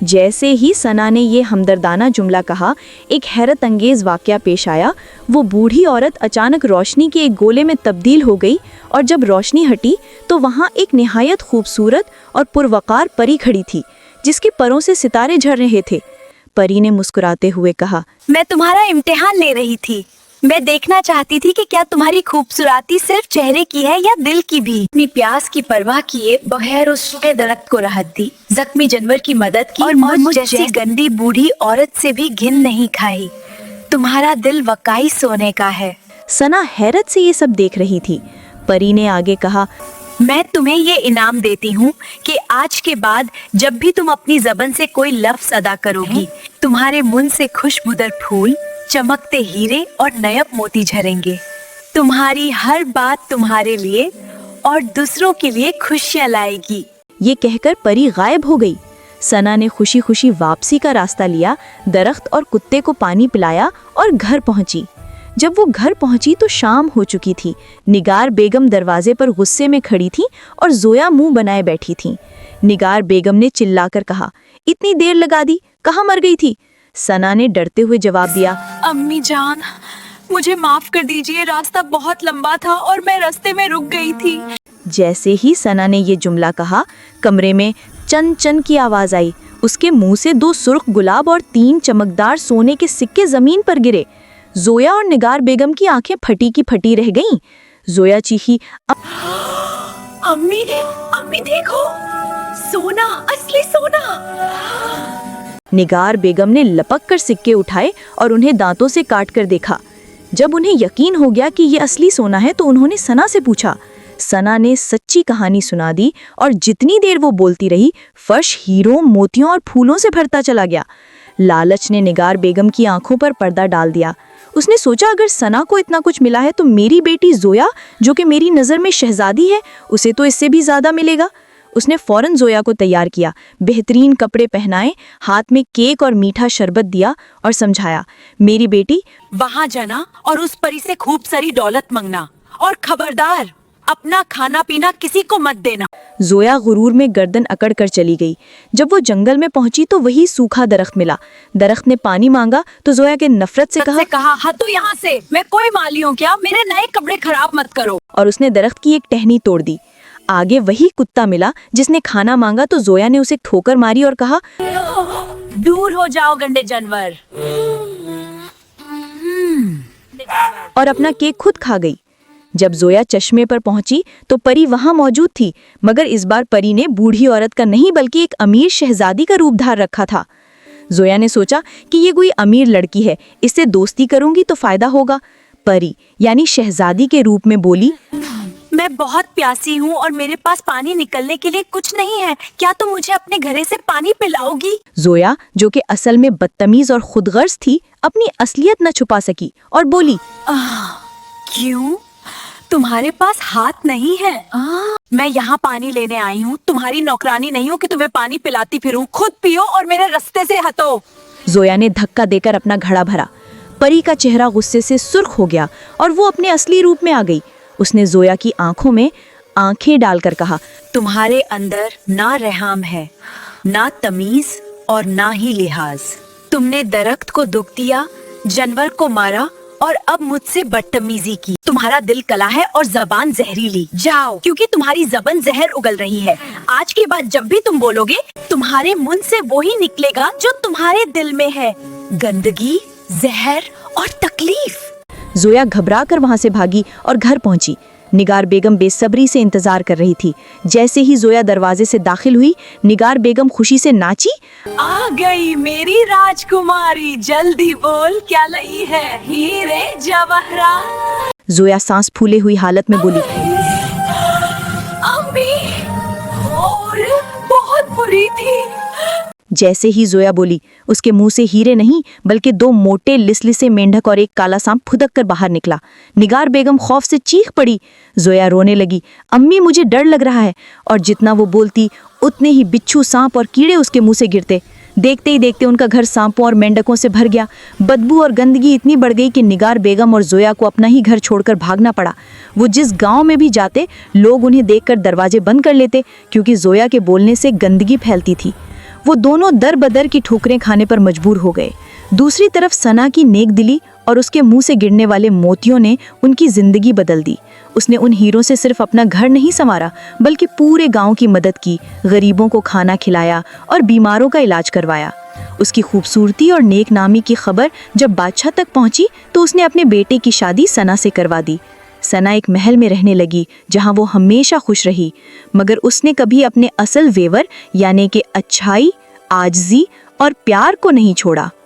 जैसे ही सना ने ये हमदर्दाना जुमला कहा, एक हैरत अंगेज वाक़या पेश आया। वो बूढ़ी औरत अचानक रोशनी के एक गोले में तब्दील हो गई और जब रोशनी हटी तो वहाँ एक निहायत खूबसूरत और पुरवकार परी खड़ी थी, जिसके परों से सितारे झड़ रहे थे। परी ने मुस्कुराते हुए कहा, मैं तुम्हारा इम्तिहान ले रही थी। मैं देखना चाहती थी कि क्या तुम्हारी खूबसूरती सिर्फ चेहरे की है या दिल की भी। अपनी प्यास की परवाह किए बगैर उसने दरख्त को राहत दी, जख्मी जानवर की मदद की और मुझ जैसी गंदी बूढ़ी औरत से भी घिन नहीं खाई। तुम्हारा दिल वकाई सोने का है। सना हैरत से ये सब देख रही थी। परी ने आगे कहा, मैं तुम्हें ये इनाम देती हूँ कि आज के बाद जब भी तुम अपनी ज़बान से कोई लफ्ज़ अदा करोगी, तुम्हारे मुंह से खुशबूदार फूल, चमकते हीरे और नयब मोती झरेंगे। तुम्हारी हर बात तुम्हारे लिए और दूसरों के लिए खुशियाँ लाएगी। ये कहकर परी गायब हो गई। सना ने खुशी खुशी वापसी का रास्ता लिया, दरख्त और कुत्ते को पानी पिलाया और घर पहुंची। जब वो घर पहुंची तो शाम हो चुकी थी। निगार बेगम दरवाजे पर गुस्से में खड़ी थी और जोया मुंह बनाए बैठी थी। निगार बेगम ने चिल्लाकर कहा, इतनी देर लगा दी, कहाँ मर गई थी? सना ने डरते हुए जवाब दिया, अम्मी जान, मुझे माफ कर दीजिए, रास्ता बहुत लंबा था और मैं रास्ते में रुक गई थी। जैसे ही सना ने ये जुमला कहा, कमरे में चन चन की आवाज आई। उसके मुंह से 2 सुर्ख गुलाब और 3 चमकदार सोने के सिक्के जमीन पर गिरे। जोया और निगार बेगम की आंखें फटी की फटी रह गईं। जोया चीखी, अम्मी देखो, सोना, असली सोना। निगार बेगम ने लपक कर सिक्के उठाए और उन्हें दांतों से काट कर देखा। जब उन्हें यकीन हो गया कि ये असली सोना है तो उन्होंने सना से पूछा। सना ने सच्ची कहानी सुना दी और जितनी देर वो बोलती रही, फर्श हीरों, मोतियों और फूलों से भरता चला गया। लालच ने निगार बेगम की आंखों पर पर्दा डाल दिया। उसने सोचा, अगर सना को इतना कुछ मिला है तो मेरी बेटी जोया, जो कि मेरी नज़र में शहजादी है, उसे तो इससे भी ज़्यादा मिलेगा। उसने फौरन जोया को तैयार किया, बेहतरीन कपड़े पहनाए, हाथ में केक और मीठा शरबत दिया और समझाया, मेरी बेटी, वहाँ जाना और उस परी से खूब सारी दौलत मांगना, और खबरदार, अपना खाना पीना किसी को मत देना। जोया गुरूर में गर्दन अकड़ कर चली गई। जब वो जंगल में पहुंची तो वही सूखा दरख्त मिला। दरख्त ने पानी मांगा तो जोया के नफरत से कहा, हटो यहाँ से, मैं कोई माली हूँ क्या? मेरे नए कपड़े खराब मत करो। और उसने दरख्त की एक टहनी तोड़ दी। आगे वही कुत्ता मिला जिसने खाना मांगा तो जोया ने उसे ठोकर मारी और कहा, दूर हो जाओ गंदे जानवर। और अपना केक खुद खा गई। जब जोया चश्मे पर पहुंची तो परी वहां मौजूद थी, मगर इस बार परी ने बूढ़ी औरत का नहीं बल्कि एक अमीर शहजादी का रूप धार रखा था। जोया ने सोचा कि ये कोई अमीर लड़की है, इससे दोस्ती करूंगी तो फायदा होगा। परी यानी शहजादी के रूप में बोली, मैं बहुत प्यासी हूँ और मेरे पास पानी निकलने के लिए कुछ नहीं है, क्या तुम मुझे अपने घड़े से पानी पिलाओगी? जोया, जो कि असल में बदतमीज और खुदगर्ज थी, अपनी असलियत न छुपा सकी और बोली, क्यों? तुम्हारे पास हाथ नहीं है? मैं यहाँ पानी लेने आई हूँ, तुम्हारी नौकरानी नहीं हूँ कि तुम्हें पानी पिलाती फिरूं। खुद पियो और मेरे रास्ते से हटो। जोया ने धक्का देकर अपना घड़ा भरा। परी का चेहरा गुस्से से सुर्ख हो गया और वो अपने असली रूप में आ गई। उसने जोया की आंखों में आंखें डालकर कहा, तुम्हारे अंदर ना रहम है, ना तमीज और ना ही लिहाज। तुमने दरख्त को दुख दिया, जानवर को मारा और अब मुझसे बदतमीजी की। तुम्हारा दिल कला है और जबान जहरीली। जाओ, क्योंकि तुम्हारी जबान जहर उगल रही है। आज के बाद जब भी तुम बोलोगे, तुम्हारे मुंह से वही निकलेगा जो तुम्हारे दिल में है, गंदगी, जहर और तकलीफ। जोया घबरा कर वहां से भागी और घर पहुंची। निगार बेगम बेसब्री से इंतजार कर रही थी। जैसे ही जोया दरवाजे से दाखिल हुई, निगार बेगम खुशी से नाची, आ गई मेरी राजकुमारी, जल्दी बोल क्या लाई है? हीरे जवाहरात। जोया सांस फूले हुई हालत में बोली, अम्मी, और बहुत बुरी थी। जैसे ही जोया बोली, उसके मुंह से हीरे नहीं बल्कि 2 मोटे लिसलिसे मेंढक और एक काला सांप फुदक कर बाहर निकला। निगार बेगम खौफ से चीख पड़ी। जोया रोने लगी, अम्मी मुझे डर लग रहा है। और जितना वो बोलती उतने ही बिच्छू, सांप और कीड़े उसके मुंह से गिरते। देखते ही देखते उनका घर सांपों और मेंढकों से भर गया। बदबू और गंदगी इतनी बढ़ गई कि निगार बेगम और जोया को अपना ही घर छोड़कर भागना पड़ा। वो जिस गांव में भी जाते, लोग उन्हें देखकर दरवाजे बंद कर लेते, क्योंकि जोया के बोलने से गंदगी फैलती थी। वो दोनों दर बदर की ठोकरें खाने पर मजबूर हो गए। दूसरी तरफ सना की नेक दिली और उसके मुंह से गिरने वाले मोतियों ने उनकी जिंदगी बदल दी। उसने उन हीरों से सिर्फ अपना घर नहीं संवारा, बल्कि पूरे गांव की मदद की, गरीबों को खाना खिलाया और बीमारों का इलाज करवाया। उसकी खूबसूरती और नेक नामी की खबर जब बादशाह तक पहुंची तो उसने अपने बेटे की शादी सना से करवा दी। सना एक महल में रहने लगी जहां वो हमेशा खुश रही, मगर उसने कभी अपने असल वेवर यानी कि अच्छाई, आजिज़ी और प्यार को नहीं छोड़ा।